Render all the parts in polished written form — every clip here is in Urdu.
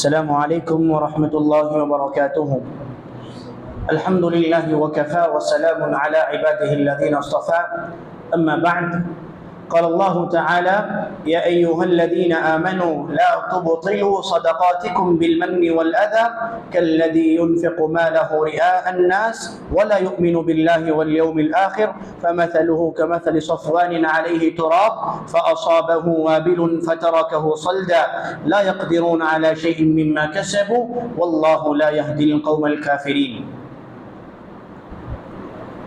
السلام عليكم ورحمة الله وبركاته. الحمد لله وكفى وسلام على عباده الذين اصطفى. أما بعد، قال الله تعالى: يا أيها الذين آمنوا لا تبطلوا صدقاتكم بالمن والأذى كالذي ينفق ماله رئاء الناس ولا يؤمن بالله واليوم الآخر فمثله كمثل صفوان عليه تراب فأصابه وابل فتركه صلدا لا يقدرون على شيء مما كسبوا والله لا يهدي القوم الكافرين.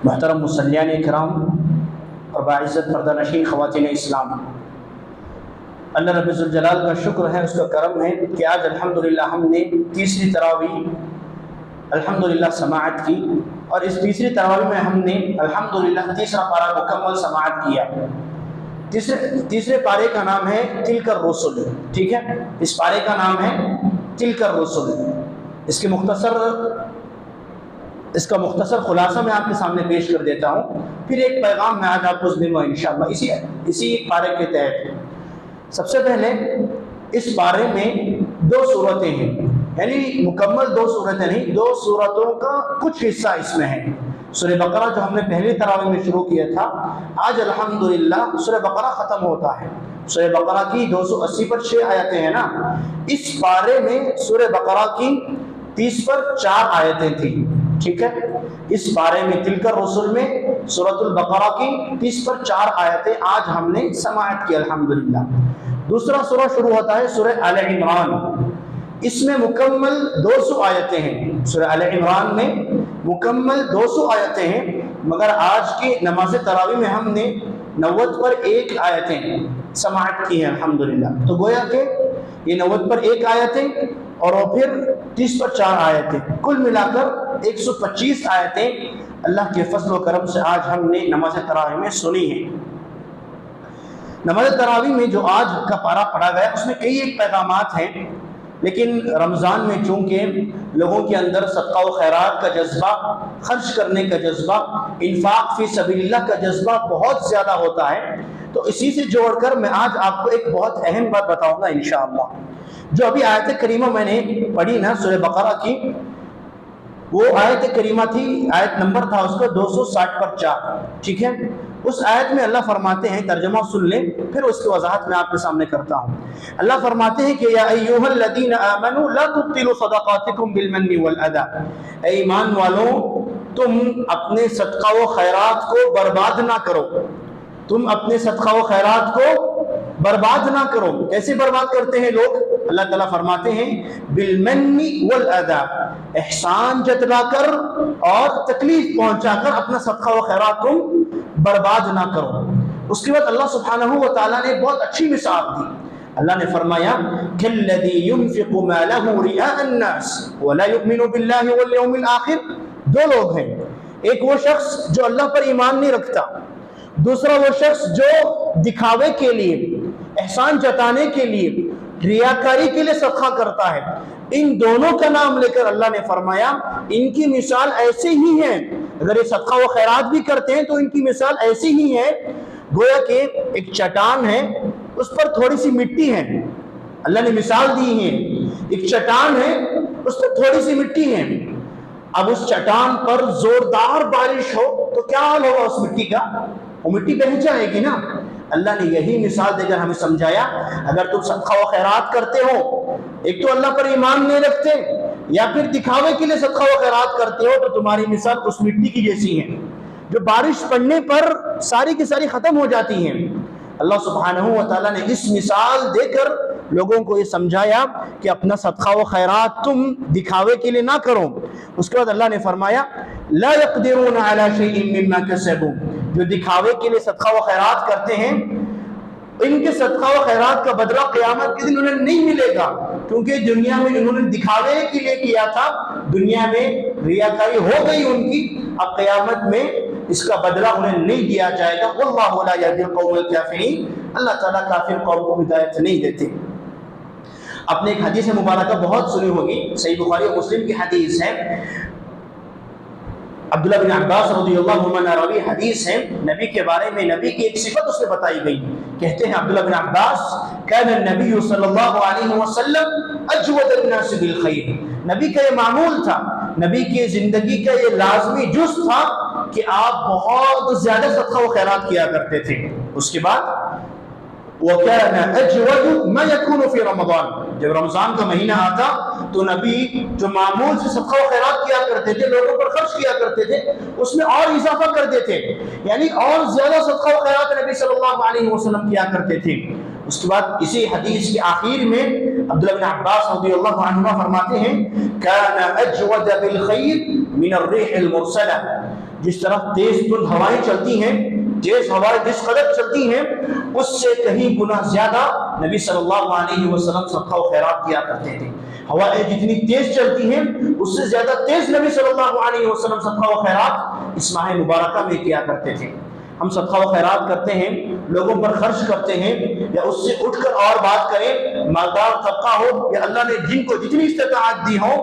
محترم مصلیان کرام اور باعزت پردہ نشین خواتین اسلام، اللہ رب ذوالجلال کا شکر ہے، اس کا کرم ہے کہ آج الحمدللہ ہم نے تیسری تراویح الحمدللہ سماعت کی، اور اس تیسری تراویح میں ہم نے الحمدللہ تیسرا پارہ مکمل سماعت کیا۔ تیسرے پارے کا نام ہے تلک الرسل، ٹھیک ہے، اس پارے کا نام ہے تلک الرسل۔ اس کا مختصر خلاصہ میں آپ کے سامنے پیش کر دیتا ہوں، پھر ایک پیغام میں آج آپ کو دوں گا انشاءاللہ اسی پارے کے تحت۔ سب سے پہلے اس پارے میں دو صورتیں ہیں، یعنی مکمل دو صورتیں نہیں، دو صورتوں کا کچھ حصہ اس میں ہے۔ سورہ بقرہ جو ہم نے پہلی تراویح میں شروع کیا تھا، آج الحمدللہ سورہ بقرہ ختم ہوتا ہے۔ سورہ بقرہ کی 280 پر 6 آیتیں ہیں نا، اس پارے میں سورہ بقرہ کی 30 پر 4 آیتیں تھیں، ٹھیک ہے۔ اس بارے میں تلک الرسل میں سورۃ البقرہ کی 30 پر 4 آیتیں آج ہم نے سماعت کی الحمدللہ۔ دوسرا سورہ شروع ہوتا ہے سورہ آل عمران، اس میں مکمل 200 آیتیں ہیں۔ سورہ آل عمران میں مکمل 200 آیتیں ہیں، مگر آج کی نماز تراویح میں ہم نے 90 پر 1 آیتیں سماعت کی ہیں الحمدللہ۔ تو گویا کہ یہ 90 پر 1 آیتیں اور پھر 30 پر 4 آیتیں، کل ملا کر 125 آیتیں اللہ کے فضل و کرم سے آج ہم نے نماز تراویح میں سنی ہیں۔ نماز تراویح میں جو آج کا پارہ پڑھا گیا اس میں کئی ایک پیغامات ہیں، لیکن رمضان میں چونکہ لوگوں کے اندر صدقہ و خیرات کا جذبہ، خرچ کرنے کا جذبہ، انفاق فی سبیل اللہ کا جذبہ بہت زیادہ ہوتا ہے، تو اسی سے جوڑ کر میں آج آپ کو ایک بہت اہم بات بتاؤں گا انشاءاللہ۔ جو ابھی آیت کریمہ میں نے پڑھی نا سورہ بقرہ کی، وہ آیت کریمہ تھی، آیت نمبر تھا اس کا 260 پر 4، ٹھیک ہے۔ اس آیت میں اللہ فرماتے ہیں، ترجمہ سن لیں پھر اس کی وضاحت میں آپ کے سامنے کرتا ہوں۔ اللہ فرماتے ہیں کہ یا ایھا الذین آمنوا لا تبطلوا صدقاتکم بالمن والاذی، اے ایمان والوں تم اپنے صدقہ و خیرات کو برباد نہ کرو، تم اپنے صدقہ و خیرات کو برباد نہ کرو۔ کیسے برباد کرتے ہیں لوگ؟ اللہ تعالیٰ فرماتے ہیں بالمن والاذی، احسان جتلا کر اور تکلیف پہنچا کر اپنا صدقہ و خیرات تم برباد نہ کرو۔ اس کے بعد اللہ سبحانہ و تعالیٰ نے بہت اچھی مثال دی۔ اللہ نے فرمایا کالذی ينفق مالہ رئاء الناس ولا یؤمن باللہ والیوم الآخر۔ دو لوگ ہیں، ایک وہ شخص جو اللہ پر ایمان نہیں رکھتا، دوسرا وہ شخص جو دکھاوے کے لیے، احسان جتانے کے لیے، ریاکاری کے لیے صدقہ کرتا ہے۔ ان دونوں کا نام لے کر اللہ نے فرمایا ان کی مثال ایسے ہی ہے، اگر یہ صدقہ و خیرات بھی کرتے ہیں تو ان کی مثال ایسی ہی ہے گویا کہ ایک چٹان ہے، اس پر تھوڑی سی مٹی ہے۔ اللہ نے مثال دی ہے، ایک چٹان ہے اس پر تھوڑی سی مٹی ہے، اب اس چٹان پر زوردار بارش ہو تو کیا حال ہوگا اس مٹی کا؟ وہ مٹی بہہ جائے گی نا۔ اللہ نے یہی مثال دے کر ہمیں سمجھایا، اگر تم صدقہ و خیرات کرتے ہو، ایک تو اللہ پر ایمان نہیں رکھتے یا پھر دکھاوے کے لیے صدقہ و خیرات کرتے ہو، تو تمہاری مثال اس مٹی کی جیسی ہے جو بارش پڑنے پر ساری کی ساری ختم ہو جاتی ہیں۔ اللہ سبحانہ و تعالیٰ نے اس مثال دے کر لوگوں کو یہ سمجھایا کہ اپنا صدقہ و خیرات تم دکھاوے کے لیے نہ کرو۔ اس کے بعد اللہ نے فرمایا لا يقدرون على شيء مما كسبوا، جو دکھاوے کے لیے صدقہ و خیرات کرتے ہیں ان کے صدقہ و خیرات کا بدلہ قیامت کے دن انہیں نہیں ملے گا، کیونکہ دنیا میں انہوں نے دکھاوے کے لیے کیا تھا، دنیا میں ریاکاری ہو گئی ان کی، اب قیامت میں اس کا بدلہ انہیں نہیں دیا جائے گا۔ واللہ لا یہدی القوم الکافرین، اللہ تعالیٰ کافر قوم کو ہدایت نہیں دیتے۔ اپنے ایک حدیث مبارکہ بہت سنی ہوگی، صحیح بخاری و مسلم کی حدیث ہے، عبداللہ بن عباس رضی اللہ عنہ راوی حدیث ہے، نبی کے بارے میں نبی کی ایک صفت اس میں بتائی گئی، کہتے ہیں عبداللہ بن عباس کان النبی صلی اللہ علیہ وسلم اجود الناس بالخیر، نبی کا یہ معمول تھا، نبی کی زندگی کا یہ لازمی جز تھا کہ آپ بہت زیادہ صدقہ و خیرات کیا کرتے تھے۔ اس کے بعد وَكَانَ أَجْوَدُ مَا يَكُونُ فِي رَمَضَانِ، جب رمضان کا مہینہ آتا تو نبی جو معمول سے صدقہ و خیرات کیا کرتے تھے، لوگوں پر خرچ کیا کرتے تھے، اس میں اور اضافہ کر دیتے، یعنی اور زیادہ صدقہ و خیرات نبی صلی اللہ علیہ وسلم کیا کرتے تھے۔ اس کے بعد اسی حدیث کے آخر میں عبداللہ بن عباس رضی اللہ عنہ فرماتے ہیں كَانَ أَجْوَدَ بِالْخَيْرِ مِنَ الرِّيحِ الْمُرْسَلَةِ، جس طرح تیز تند ہوائیں چلتی ہیں، تیز ہوائیں جس قدر چلتی ہیں اس سے کہیں گنا زیادہ نبی صلی اللہ علیہ وسلم صدقہ و خیرات کیا کرتے تھے۔ ہوائیں جتنی تیز چلتی ہیں اس سے زیادہ تیز نبی صلی اللہ علیہ وسلم صدقہ و خیرات اس ماہ مبارکہ میں کیا کرتے تھے۔ ہم صدقہ و خیرات کرتے ہیں، لوگوں پر خرچ کرتے ہیں، یا اس سے اٹھ کر اور بات کریں، مالدار طبقہ ہو یا اللہ نے جن کو جتنی استطاعت دی ہو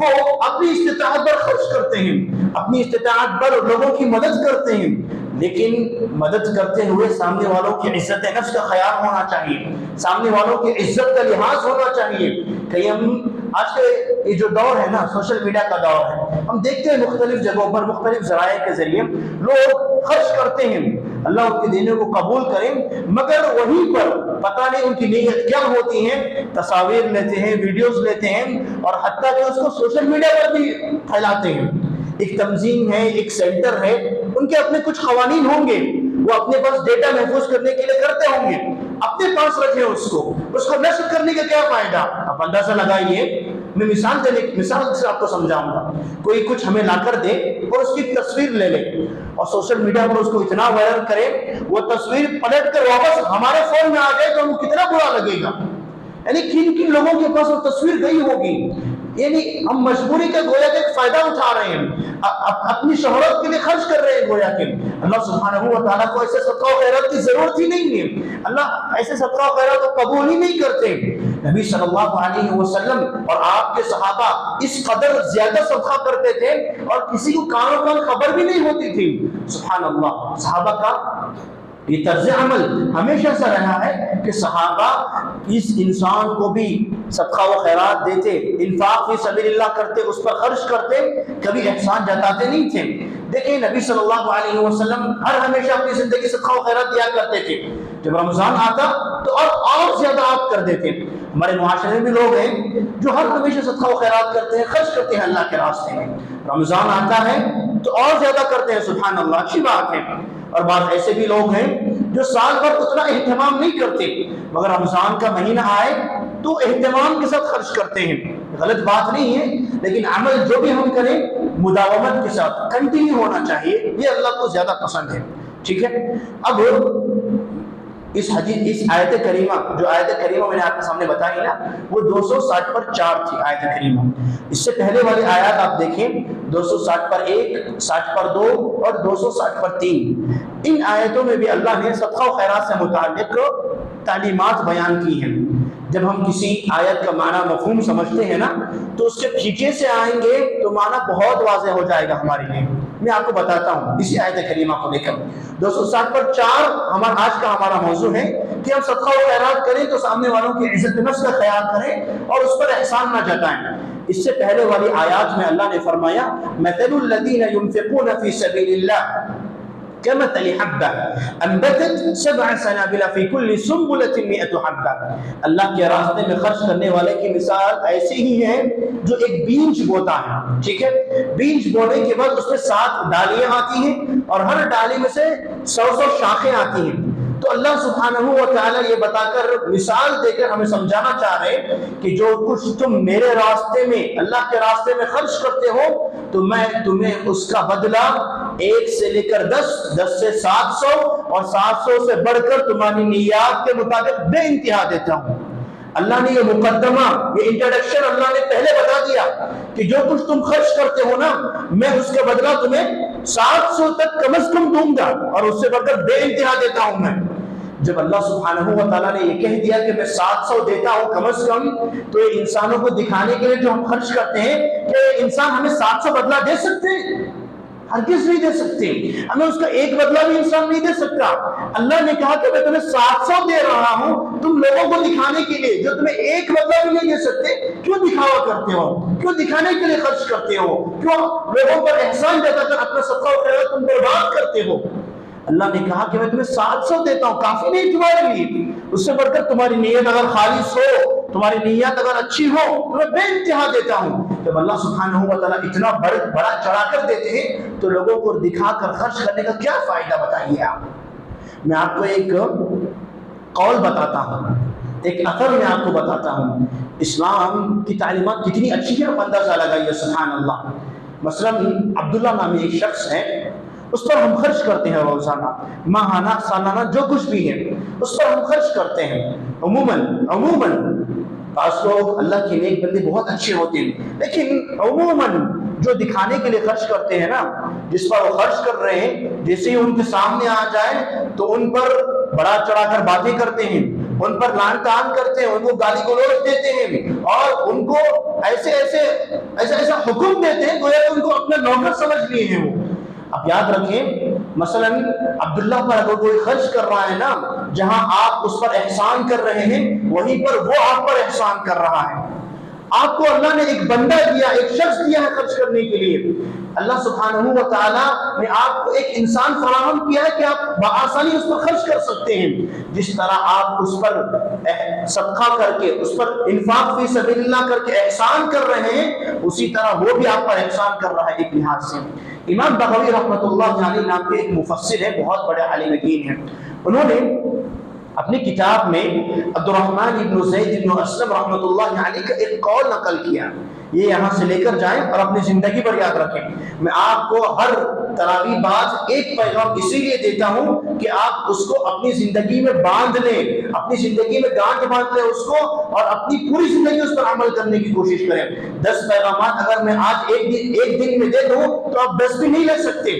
وہ اپنی استطاعت پر خرچ کرتے ہیں، اپنی استطاعت پر لوگوں کی مدد کرتے ہیں، لیکن مدد کرتے ہوئے سامنے والوں کی عزت نفس کا خیال ہونا چاہیے، سامنے والوں کی عزت کا لحاظ ہونا چاہیے۔ کہ ہم آج کے یہ جو دور ہے نا، سوشل میڈیا کا دور ہے، ہم دیکھتے ہیں مختلف جگہوں پر مختلف ذرائع کے ذریعے لوگ خرچ کرتے ہیں، اللہ ان کے دینے کو قبول کریں، مگر وہیں پر پتہ نہیں ان کی نیت کیا ہوتی ہے، تصاویر لیتے ہیں، ویڈیوز لیتے ہیں، اور حتیٰ کہ اس کو سوشل میڈیا پر بھی پھیلاتے ہیں۔ ایک تنظیم ہے، ایک سینٹر ہے، ان کے اپنے کچھ قوانین ہوں گے، وہ اپنے پاس ڈیٹا محفوظ کرنے کے لیے کرتے ہوں گے، اپنے پاس رکھیں اس کو نشر کرنے کا کیا فائدہ؟ آپ اندازہ لگائیے، میں مثال سے آپ کو سمجھاؤں گا، کوئی کچھ ہمیں لا کر دے اور اس کی تصویر لے لے اور سوشل میڈیا پر اس کو اتنا وائرل کرے، وہ تصویر پلٹ کر واپس ہمارے فون میں آ جائے تو ہمیں کتنا برا لگے گا۔ یعنی کن کن لوگوں کے پاس وہ تصویر گئی ہوگی، یعنی ہم مجبوری کا گویا کہ ایک فائدہ اٹھا رہے ہیں، اپنی شہرت کے لیے خرچ کر رہے ہیں گویا کہ۔ اللہ سبحانہ و تعالیٰ کو ایسے صدقہ و خیرات کی ضرورت ہی نہیں ہے، اللہ ایسے صدقہ و خیرات کو قبول ہی نہیں کرتے۔ نبی صلی اللہ علیہ وسلم اور آپ کے صحابہ اس قدر زیادہ صدقہ کرتے تھے اور کسی کو کانوں کان خبر بھی نہیں ہوتی تھی۔ سبحان اللہ، صحابہ کا یہ طرز عمل ہمیشہ سے رہا ہے کہ صحابہ اس انسان کو بھی صدقہ و خیرات دیتے، انفاق فی سبیل اللہ کرتے، اس پر خرچ کرتے، کبھی احسان جتاتے نہیں تھے۔ دیکھیں نبی صلی اللہ علیہ وسلم ہر ہمیشہ اپنی زندگی صدقہ و خیرات دیا کرتے تھے، جب رمضان آتا تو اور زیادہ آپ کر دیتے۔ ہمارے معاشرے میں بھی لوگ ہیں جو ہر ہمیشہ صدقہ و خیرات کرتے ہیں، خرچ کرتے ہیں اللہ کے راستے میں، رمضان آتا ہے تو اور زیادہ کرتے ہیں، سبحان اللہ، اچھی بات ہے۔ اور بعض ایسے بھی لوگ ہیں جو سال بھر اتنا اہتمام نہیں کرتے، مگر رمضان کا مہینہ آئے تو اہتمام کے ساتھ خرچ کرتے ہیں۔ غلط بات نہیں ہے، لیکن عمل جو بھی ہم کریں مداومت کے ساتھ کنٹینیو ہونا چاہیے، یہ اللہ کو زیادہ پسند ہے۔ ٹھیک ہے، اب اس آیت کریمہ، جو آیت کریمہ میں نے آپ کے سامنے بتائی نا، وہ 260 پر 4 تھی آیت کریمہ۔ اس سے پہلے والی آیات آپ دیکھیں، 260 پر 1، 60 پر 2 اور 260 پر 3۔ ان آیتوں میں بھی اللہ نے صدقہ و خیرات سے متعلق تعلیمات بیان کی ہیں۔ جب ہم کسی آیت کا معنی مفہوم سمجھتے ہیں نا، تو اس کے پیچھے سے آئیں گے تو معنی بہت واضح ہو جائے گا ہمارے لیے۔ میں آپ کو بتاتا ہوں اسی آیت کریمہ کو لے کر 260 پر 4 آج کا ہمارا موضوع ہے کہ ہم صدقہ و خیرات کریں تو سامنے والوں کی عزت نفس کا خیال کریں اور اس پر احسان نہ جتائیں۔ اس سے پہلے والی آیات میں اللہ نے فرمایا مثل الذین ينفقون فی سبیل اللہ كمثل حبة أنبتت 7 سنابل في كل سنبلة 100 حبة۔ اللہ کے راستے میں خرچ کرنے والے کی مثال ایسی ہی ہے جو ایک بیج بوتا ہے، ٹھیک ہے، بیج بونے کے بعد اس میں 7 ڈالیاں آتی ہیں اور ہر ڈالی میں سے 100 شاخیں آتی ہیں۔ تو اللہ سبحانہ و تعالیٰ یہ بتا کر مثال دے کر ہمیں سمجھانا چاہ رہے ہیں کہ جو کچھ تم میرے راستے میں، اللہ کے راستے میں خرچ کرتے ہو تو میں تمہیں اس کا بدلہ 1 سے لے کر 10، 10 سے 700 اور 700 سے بڑھ کر تمہاری نیات کے مطابق بے انتہا دیتا ہوں۔ اللہ نے یہ مقدمہ، یہ انٹروڈکشن اللہ نے پہلے بتا دیا کہ جو کچھ تم خرچ کرتے ہو نا، میں اس کا بدلہ تمہیں 700 تک کم از کم دوں گا اور اس سے بڑھ کر بے انتہا دیتا ہوں میں۔ جب اللہ سبحانہ و تعالیٰ نے یہ کہہ دیا کہ میں 700 دیتا ہوں کم از کم، تو یہ انسانوں کو دکھانے کے لیے جو ہم خرچ کرتے ہیں کہ انسان ہمیں 700 بدلہ دے سکتے ہیں؟ ہرگز نہیں دے سکتے. ہمیں اس کا ایک بدلہ بھی انسان نہیں دے سکتا. اللہ نے کہا کہ میں تمہیں 700 دے رہا ہوں تم لوگوں کو دکھانے کے لیے. جو تمہیں ایک بدلہ بھی نہیں دے سکتے, کیوں دکھاوا کرتے ہو, کیوں دکھانے کے لیے خرچ کرتے ہو, کیوں لوگوں پر احسان جتا کر اپنا صدقہ و خیرات تم برباد کرتے ہو. اللہ نے کہا کہ میں تمہیں 700 دیتا ہوں, کافی نہیں تمہارے لیے. اس سے بڑھ کر تمہاری نیت اگر خالص ہو, تمہاری نیت اگر اچھی ہو, تمہیں بے انتہا دیتا ہوں. جب اللہ سبحانہ و تعالیٰ اتنا بڑا چڑھا کر دیتے ہیں تو لوگوں کو دکھا کر خرچ کرنے کا کیا فائدہ بتائیے آپ. میں آپ کو ایک قول بتاتا ہوں, ایک اثر میں آپ کو بتاتا ہوں. اسلام کی تعلیمات کتنی اچھی ہے, اندازہ لگائیے. سبحان اللہ. مثلا عبداللہ نامی ایک شخص ہے, اس پر ہم خرچ کرتے ہیں روزانہ, ماہانہ, سالانہ, جو کچھ بھی ہے اس پر ہم خرچ کرتے ہیں. عموماً بعض لوگ اللہ کے نیک بندے بہت اچھے ہوتے ہیں, لیکن عموماً جو دکھانے کے لیے خرچ کرتے ہیں نا, جس پر وہ خرچ کر رہے ہیں, جیسے ہی ان کے سامنے آ جائے تو ان پر بڑا چڑھا کر باتیں کرتے ہیں, ان پر لعن طعن کرتے ہیں, ان کو گالی گلوچ دیتے ہیں, اور ان کو ایسا حکم دیتے ہیں گویا کہ ان کو اپنا نوکر سمجھ لیے ہیں وہ. اب یاد رکھیں, مثلا عبداللہ پر اگر کوئی خرچ کر رہا ہے نا, جہاں آپ اس پر احسان کر رہے ہیں وہیں پر وہ آپ پر احسان کر رہا ہے. آپ کو اللہ نے ایک بندہ دیا, ایک شخص دیا ہے خرچ کرنے کے لیے. اللہ سبحانہ و تعالیٰ نے آپ کو ایک انسان فراہم کیا ہے کہ آپ بآسانی اس پر خرچ کر سکتے ہیں. جس طرح آپ اس پر صدقہ کر کے, اس پر انفاق فی سبیل اللہ کر کے احسان کر رہے ہیں, اسی طرح وہ بھی آپ پر احسان کر رہا ہے ایک لحاظ سے. امام بغوی رحمۃ اللہ علیہ نام کے ایک مفسر ہیں, بہت بڑے عالم دین ہیں. انہوں نے اپنی کتاب میں عبد الرحمن ابن زید ابن اسلم رحمۃ اللہ علیہ کا ایک قول نقل کیا. یہ یہاں سے لے کر جائیں اور اپنی زندگی پر یاد رکھیں. میں آپ کو ہر تراویح بعد ایک پیغام اسی لیے دیتا ہوں کہ آپ اس کو اپنی زندگی میں باندھ لیں, اپنی زندگی میں گانٹھ باندھ لیں اس کو, اور اپنی پوری زندگی اس پر عمل کرنے کی کوشش کریں. 10 پیغامات اگر میں آج ایک دن میں دے دوں تو آپ 10 بھی نہیں لے سکتے.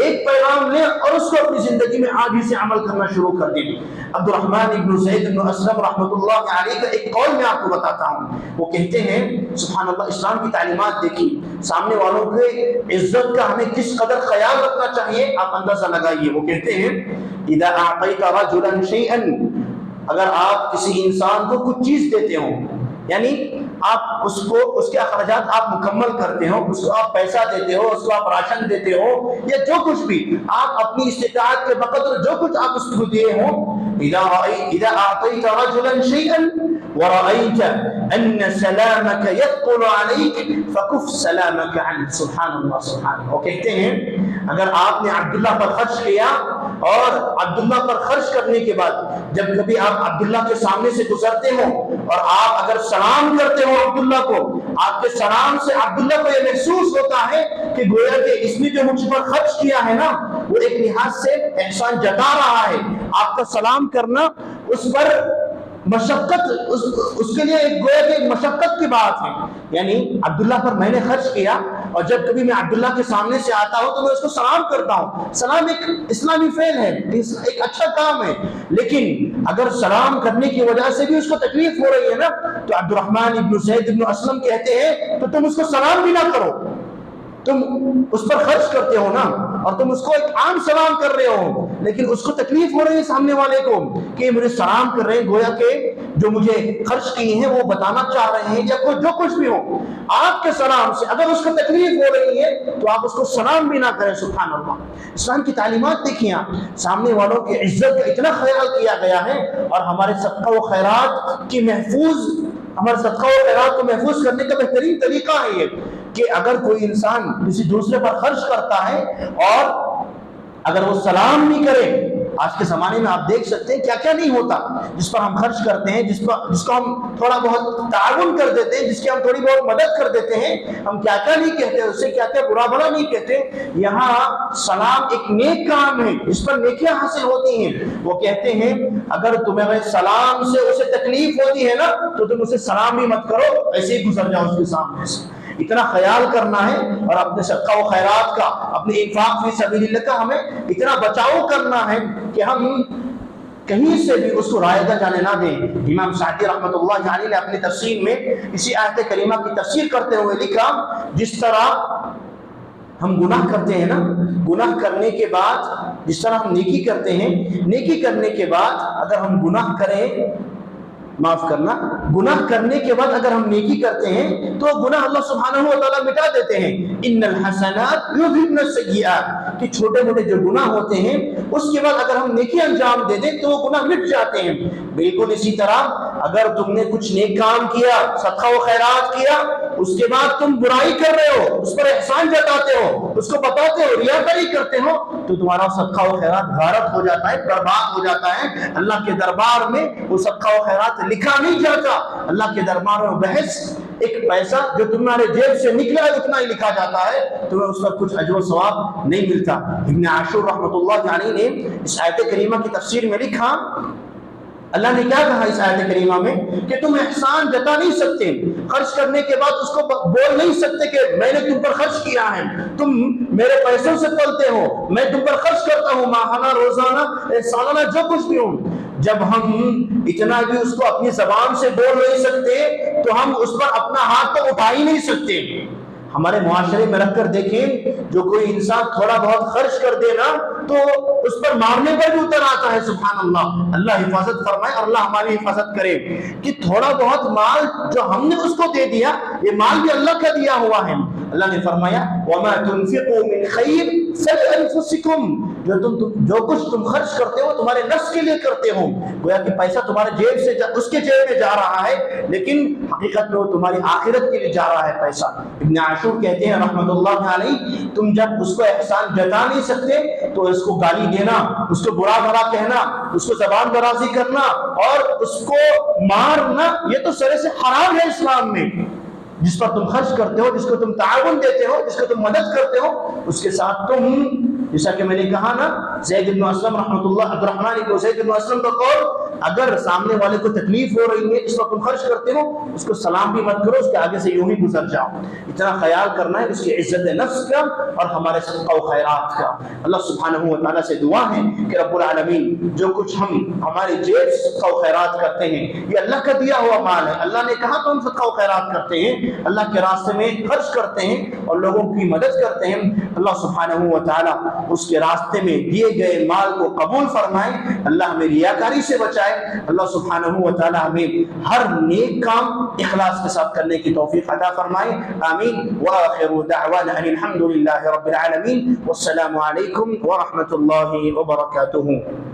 ایک پیغام لیں اور اس کو اپنی زندگی میں آج ہی سے عمل کرنا شروع کر دیں. عبد الرحمن ابن زید ابن اسلم رحمۃ اللہ علیہ کا ایک قول میں آپ کو بتاتا ہوں. وہ کہتے ہیں, سبحان اللہ, اسلام کی تعلیمات دیکھی, سامنے والوں کے عزت کا ہمیں کس قدر خیال رکھنا چاہیے, آپ اندازہ لگائیے. وہ کہتے ہیں, اذا اعطیت رجلا شیئا, اگر آپ کسی انسان کو کچھ چیز دیتے ہو, یعنی آپ اس کو, اس کے اخراجات آپ مکمل کرتے ہو, اس کو آپ پیسہ دیتے ہو, اس کو آپ راشن دیتے ہو, یا جو کچھ بھی آپ اپنی استطاعت کے بقدر جو کچھ آپ اس کو دیے ہو, اذا اعطیت رجلا شیئا ورأيت ان سلامك يثقل عليك فكف سلامك عنه. سبحان اللہ, سبحان اللہ. وہ کہتے ہیں اگر آپ نے عبداللہ پر خرچ کیا, اور عبداللہ پر خرچ کرنے کے بعد جب کبھی آپ عبداللہ کے سامنے سے گزرتے ہو اور آپ اگر سلام کرتے ہو عبداللہ کو, آپ کے سلام سے عبداللہ کو یہ محسوس ہوتا ہے کہ گویا کہ اس نے جو مجھ پر خرچ کیا ہے نا, وہ ایک لحاظ سے احسان جتا رہا ہے. آپ کا سلام کرنا اس پر مشقت, اس کے لیے ایک گویا کہ مشقت کی بات ہے. یعنی عبداللہ پر میں نے خرچ کیا, اور جب کبھی میں عبداللہ کے سامنے سے آتا ہوں تو میں اس کو سلام کرتا ہوں. سلام ایک اسلامی فعل ہے, ایک اچھا کام ہے, لیکن اگر سلام کرنے کی وجہ سے بھی اس کو تکلیف ہو رہی ہے نا, تو عبد الرحمن ابن زید ابن اسلم کہتے ہیں تو تم اس کو سلام بھی نہ کرو. تم اس پر خرچ کرتے ہو نا, اور تم اس کو ایک عام سلام کر رہے ہو, لیکن اس کو تکلیف ہو رہی ہے سامنے والے کو کہ مجھے سلام کر رہے ہیں, گویا کہ جو مجھے خرچ کیے ہیں وہ بتانا چاہ رہے ہیں, یا جو کچھ بھی ہو. آپ کے سلام سے اگر اس کو تکلیف ہو رہی ہے تو آپ اس کو سلام بھی نہ کریں. سبحان اللہ. اسلام کی تعلیمات دیکھیں آپ, سامنے والوں کی عزت کا اتنا خیال کیا گیا ہے, اور ہمارے صدقہ و خیرات کی ہمارے صدقہ و خیرات کو محفوظ کرنے کا بہترین طریقہ ہے یہ کہ اگر کوئی انسان کسی دوسرے پر خرچ کرتا ہے اور اگر وہ سلام نہیں کرے, آج کے زمانے میں آپ دیکھ سکتے ہیں کیا کیا نہیں ہوتا جس پر ہم خرچ کرتے ہیں, جس کو ہم تھوڑا بہت تعاون کر دیتے ہیں, جس کی ہم تھوڑی بہت مدد کر دیتے ہیں, ہم کیا کیا نہیں کہتے, اس سے کیا کیا برا بھلا نہیں کہتے. یہاں سلام ایک نیک کام ہے, اس پر نیکیاں حاصل ہوتی ہیں. وہ کہتے ہیں اگر تمہیں سلام سے اسے تکلیف ہوتی ہے نا تو تم اسے سلام بھی مت کرو, ایسے ہی گزر جاؤ اس کے سامنے سے. اتنا خیال کرنا ہے, اور اپنے صدقہ و خیرات کا, اپنے انفاق فی سبیل اللہ کا ہمیں اتنا بچاؤ کرنا ہے کہ ہم کہیں سے بھی اس کو رائگاں جانے نہ دیں. امام سعدی رحمۃ اللہ علیہ نے اپنی تفسیر میں اسی آیت کریمہ کی تفسیر کرتے ہوئے لکھا, جس طرح ہم گناہ کرتے ہیں نا، گناہ کرنے کے بعد جس طرح ہم نیکی کرتے ہیں، نیکی کرنے کے بعد اگر ہم گناہ کریں، معاف کرنا، گناہ کرنے کے بعد اگر ہم نیکی کرتے ہیں تو گناہ اللہ سبحانہ و تعالیٰ مٹا دیتے ہیں۔ ان الحسنات یذہبن السیئات، کہ چھوٹے موٹے جو گناہ ہوتے ہیں اس کے بعد اگر ہم نیکی انجام دے دیں تو وہ گناہ مٹ جاتے ہیں۔ بالکل اسی طرح اگر تم نے کچھ نیک کام کیا، صدقہ و خیرات کیا، اس کے بعد تم برائی کر رہے ہو، اس پر احسان جتاتے ہو، اس کو بتاتے ہو، ریاکاری کرتے ہو، تو تمہارا صدقہ و خیرات غارت ہو جاتا ہے، برباد ہو جاتا ہے۔ اللہ کے دربار میں وہ صدقہ و خیرات لکھا نہیں جاتا، اللہ کے دربار میں بحث ایک پیسہ جو تمہارے جیب سے نکلا ہے اتنا ہی لکھا جاتا ہے، تمہیں اس کا کچھ اجر و ثواب نہیں ملتا۔ ابن عاشور رحمۃ اللہ علیہ نے اس آیت کریمہ کی تفسیر میں لکھا، اللہ نے کیا کہا اس آیت کریمہ میں کہ تم احسان جتا نہیں سکتے، خرچ کرنے کے بعد اس کو بول نہیں سکتے کہ میں نے تم پر خرچ کیا ہے، تم میرے پیسوں سے پلتے ہو، میں تم پر خرچ کرتا ہوں ماہانہ، روزانہ، سالانہ، جو کچھ بھی ہوں۔ جب ہم اتنا بھی اس کو اپنی زبان سے بول نہیں سکتے تو ہم اس پر اپنا ہاتھ تو اٹھا ہی نہیں سکتے۔ ہمارے معاشرے میں رکھ کر دیکھیں، جو کوئی انسان تھوڑا بہت خرچ کر دے نا تو اس پر مارنے پر بھی اتر آتا ہے، سبحان اللہ۔ اللہ حفاظت فرمائے اور اللہ ہماری حفاظت کرے کہ تھوڑا بہت مال جو ہم نے اس کو دے دیا، یہ مال بھی اللہ کا دیا ہوا ہے۔ اللہ نے فرمایا وَمَا تُنْفِقُوا مِنْ خَيْرٍ فَلِأَنفُسِكُمْ، جو کچھ تم خرچ کرتے ہو تمہارے نفس کے لیے کرتے ہو۔ گویا کہ پیسہ تمہارے جیب سے اس کے جیب میں جا رہا ہے، لیکن حقیقت میں وہ تمہاری آخرت کے لیے جا رہا ہے پیسہ۔ ابن عاشور کہتے ہیں رحمۃ اللہ علیہ، تم جب اس کو احسان جتا نہیں سکتے تو اس کو گالی دینا، اس کو برا بھلا کہنا، اس کو زبان درازی کرنا اور اس کو مارنا، یہ تو سرے سے حرام ہے اسلام میں۔ جس پر تم خرچ کرتے ہو، جس کو تم تعاون دیتے ہو، جس کو تم مدد کرتے ہو، اس کے ساتھ تم، جیسا کہ میں نے کہا نا، زید بن اسلم رحمۃ اللہ، عبد الرحمن کو زید بن اسلم کا قول، اگر سامنے والے کو تکلیف ہو رہی ہے، اس وقت تم خرچ کرتے ہو، اس کو سلام بھی مت کرو، اس کے آگے سے یوں ہی گزر جاؤ۔ اتنا خیال کرنا ہے اس کی عزت نفس کا اور ہمارے صدقہ و خیرات کا۔ اللہ سبحانہ و تعالیٰ سے دعا ہے کہ رب العالمین جو کچھ ہم ہمارے جیب سے صدقہ و خیرات کرتے ہیں، یہ اللہ کا دیا ہوا مال ہے، اللہ نے کہا تو ہم صدقہ و خیرات کرتے ہیں، اللہ کے راستے میں خرچ کرتے ہیں اور لوگوں کی مدد کرتے ہیں۔ اللہ سبحانہ و تعالیٰ اس کے راستے میں دیے گئے مال کو قبول فرمائے، اللہ ہمیں ریاکاری سے بچائے، اللہ سبحانہ و تعالیٰ ہمیں ہر نیک کام اخلاص کے ساتھ کرنے کی توفیق عطا فرمائے، آمین۔ وآخر دعوانا ان الحمد للہ رب العالمین، والسلام علیکم ورحمۃ اللہ وبرکاتہ۔